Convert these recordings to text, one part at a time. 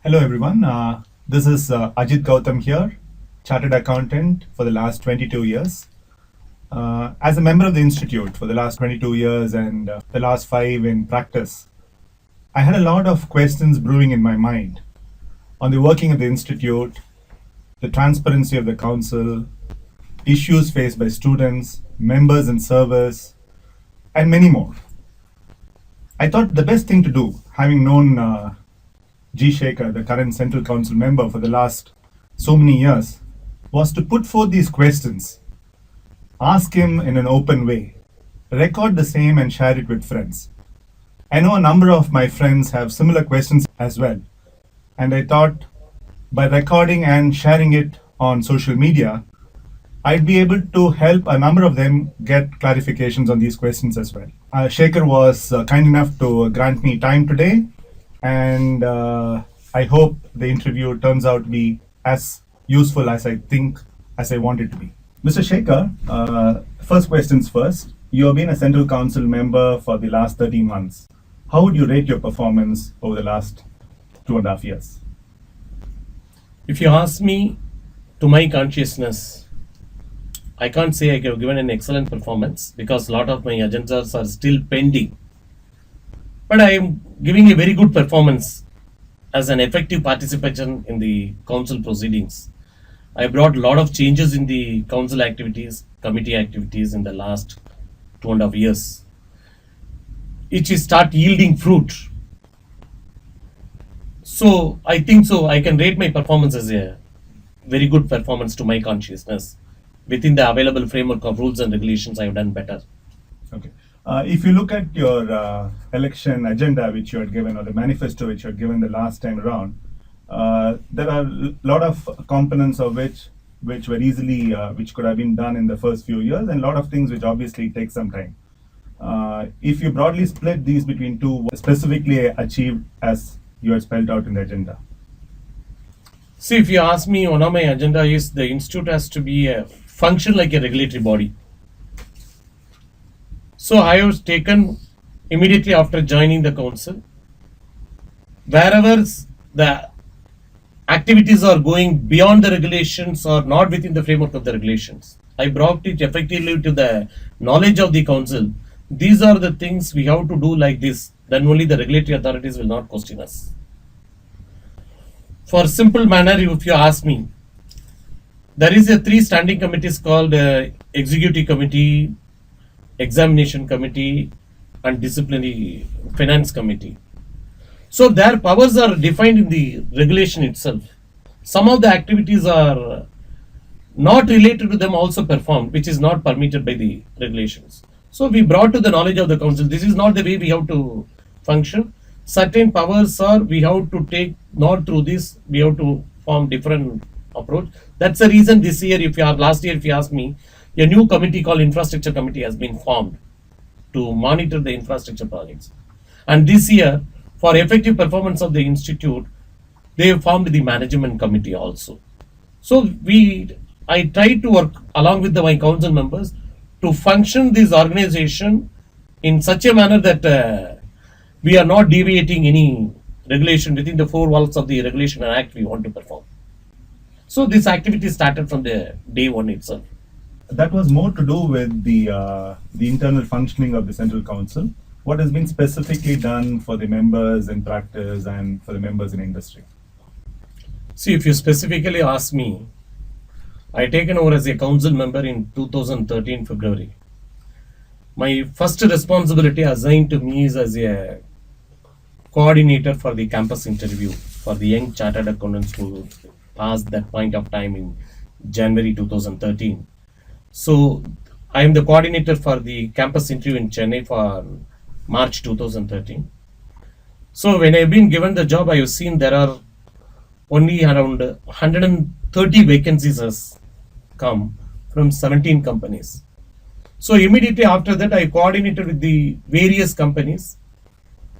Hello, everyone. This is Ajit Gautam here, Chartered Accountant for the last 22 years. As a member of the Institute for the last 22 years and the last 5 in practice, I had a lot of questions brewing in my mind on the working of the Institute, the transparency of the Council, issues faced by students, members and servers, and many more. I thought the best thing to do, having known G. Shekhar, the current Central Council member for the last so many years, was to put forth these questions, ask him in an open way, record the same and share it with friends. I know a number of my friends have similar questions as well, and I thought by recording and sharing it on social media, I'd be able to help a number of them get clarifications on these questions as well. Shekhar was kind enough to grant me time today, and I hope the interview turns out to be as useful as I want it to be. Mr. Shekhar, first questions first. You have been a Central Council member for the last 13 months. How would you rate your performance over the last 2.5 years? If you ask me, to my consciousness, I can't say I have given an excellent performance because a lot of my agendas are still pending. But I am giving a very good performance as an effective participation in the council proceedings. I brought a lot of changes in the council activities, committee activities in the last 2.5 years. It will start yielding fruit. So I think so I can rate my performance as a very good performance to my consciousness. Within the available framework of rules and regulations, I have done better. Okay. If you look at your election agenda which you had given, or the manifesto which you had given the last time around, there are a lot of components of which were easily, which could have been done in the first few years, and a lot of things which obviously take some time. If you broadly split these between two, what specifically achieved as you had spelled out in the agenda? See, if you ask me, one of my agenda is the institute has to be a function like a regulatory body. So I was taken immediately after joining the council. Wherever the activities are going beyond the regulations or not within the framework of the regulations, I brought it effectively to the knowledge of the council. These are the things we have to do like this. Then only the regulatory authorities will not question us. For simple manner, if you ask me, there is a 3 standing committees called Executive Committee, Examination Committee, and Disciplinary Finance Committee. So their powers are defined in the regulation itself. Some of the activities are not related to them also performed, which is not permitted by the regulations. So we brought to the knowledge of the council, this is not the way we have to function. Certain powers are we have to take, not through this, we have to form different approach. That's the reason this year, last year, if you ask me, a new committee called Infrastructure Committee has been formed to monitor the infrastructure projects. And this year, for effective performance of the institute, they have formed the management committee also. So I tried to work along with my council members to function this organization in such a manner that we are not deviating any regulation within the 4 walls of the regulation and act we want to perform. So this activity started from the day one itself. That was more to do with the internal functioning of the Central Council. What has been specifically done for the members in practice and for the members in industry? See, if you specifically ask me, I taken over as a council member in 2013 February. My first responsibility assigned to me is as a coordinator for the campus interview for the young chartered accountants who passed that point of time in January 2013. So I am the coordinator for the campus interview in Chennai for March 2013. So when I have been given the job, I have seen there are only around 130 vacancies has come from 17 companies. So immediately after that, I coordinated with the various companies.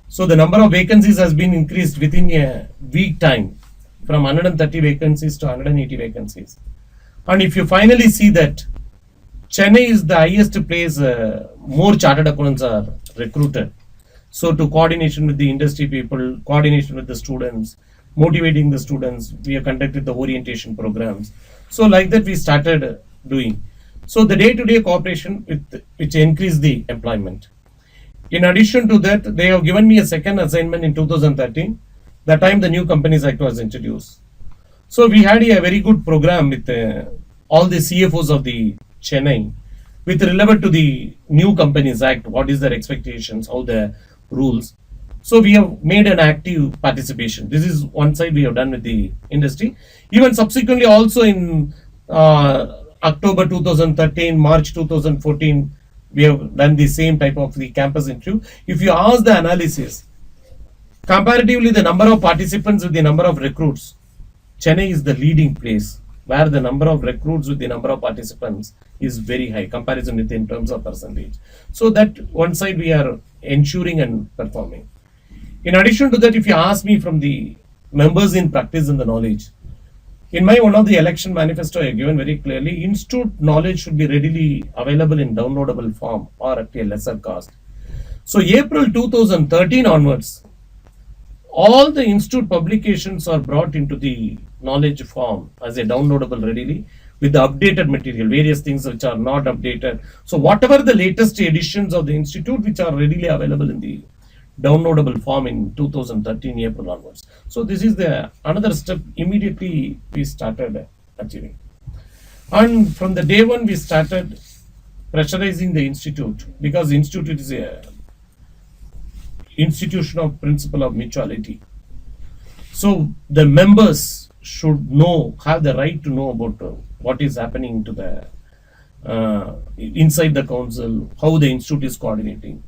So the number of vacancies has been increased within a week time from 130 vacancies to 180 vacancies. And if you finally see that Chennai is the highest place, more chartered accountants are recruited. So to coordination with the industry people, coordination with the students, motivating the students. We have conducted the orientation programs. So like that we started doing. So the day-to-day cooperation which increased the employment. In addition to that, they have given me a second assignment in 2013. That time the new Companies Act was introduced. So we had a very good program with all the CFOs of the Chennai with relevant to the new Companies Act, what is their expectations, how the rules. So we have made an active participation. This is one side we have done with the industry. Even subsequently also in October 2013, March 2014, we have done the same type of the campus interview. If you ask the analysis, comparatively the number of participants with the number of recruits, Chennai is the leading place where the number of recruits with the number of participants is very high comparison with in terms of percentage. So that one side we are ensuring and performing. In addition to that, if you ask me from the members in practice and the knowledge, in my one of the election manifesto I have given very clearly, institute knowledge should be readily available in downloadable form or at a lesser cost. So April 2013 onwards, all the institute publications are brought into the knowledge form as a downloadable readily with the updated material, various things which are not updated. So whatever the latest editions of the institute which are readily available in the downloadable form in 2013 April onwards. So this is the another step immediately we started achieving. And from the day one we started pressurizing the institute, because the institute is a institution of principle of mutuality. So the members should know, have the right to know about what is happening to the inside the council, how the institute is coordinating.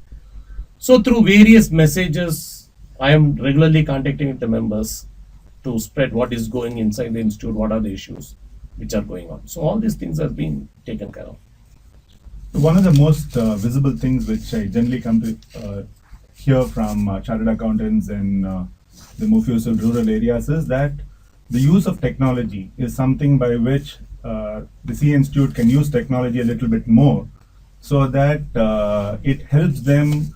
So through various messages, I am regularly contacting with the members to spread what is going inside the institute, what are the issues which are going on. So all these things have been taken care of. One of the most visible things which I generally come to hear from chartered accountants in the Mufusal rural areas is that the use of technology is something by which the CA Institute can use technology a little bit more so that it helps them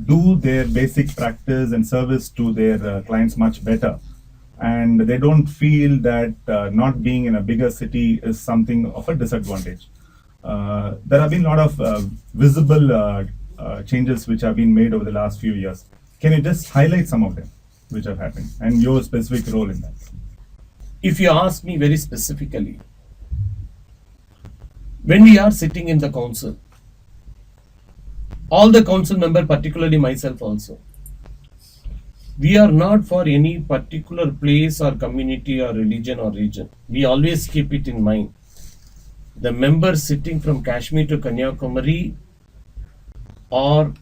do their basic practice and service to their clients much better. And they don't feel that not being in a bigger city is something of a disadvantage. There have been a lot of visible changes which have been made over the last few years. Can you just highlight some of them which have happened and your specific role in that? If you ask me very specifically, when we are sitting in the council, all the council members, particularly myself also, we are not for any particular place or community or religion or region. We always keep it in mind. The members sitting from Kashmir to Kanyakumari are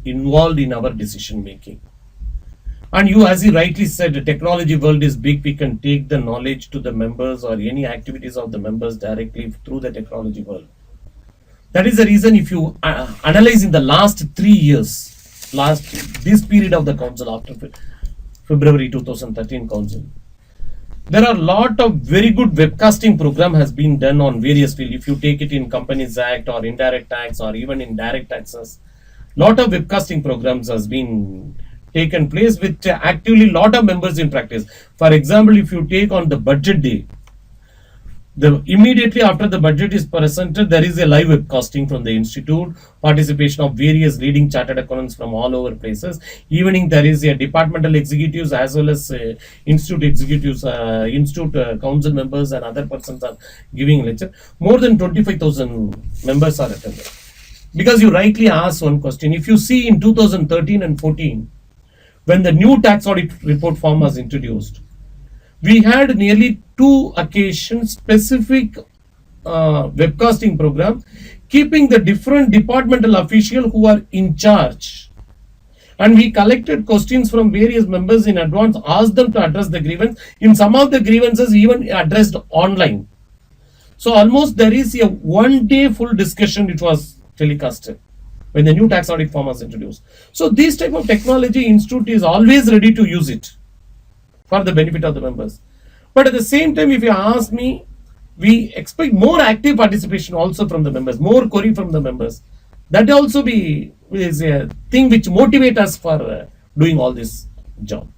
involved in our decision making. And you, as you rightly said, the technology world is big. We can take the knowledge to the members or any activities of the members directly through the technology world. That is the reason if you analyze in the last 3 years, this period of the council after February 2013 council, there are a lot of very good webcasting program has been done on various fields. If you take it in Companies Act or indirect tax or even in direct taxes, lot of webcasting programs has been taken place with actively lot of members in practice. For example, if you take on the budget day, immediately after the budget is presented, there is a live webcasting from the institute, participation of various leading chartered accountants from all over places. Evening there is a departmental executives as well as institute executives, council members and other persons are giving lecture. More than 25,000 members are attended. Because you rightly asked one question, if you see in 2013 and 14, when the new tax audit report form was introduced, we had nearly 2 occasions specific webcasting program, keeping the different departmental officials who are in charge. And we collected questions from various members in advance, asked them to address the grievance. In some of the grievances even addressed online. So almost there is a 1-day full discussion which was telecasted when the new tax audit form was introduced. So this type of technology institute is always ready to use it for the benefit of the members. But at the same time, if you ask me, we expect more active participation also from the members, more query from the members. That also is a thing which motivates us for doing all this job.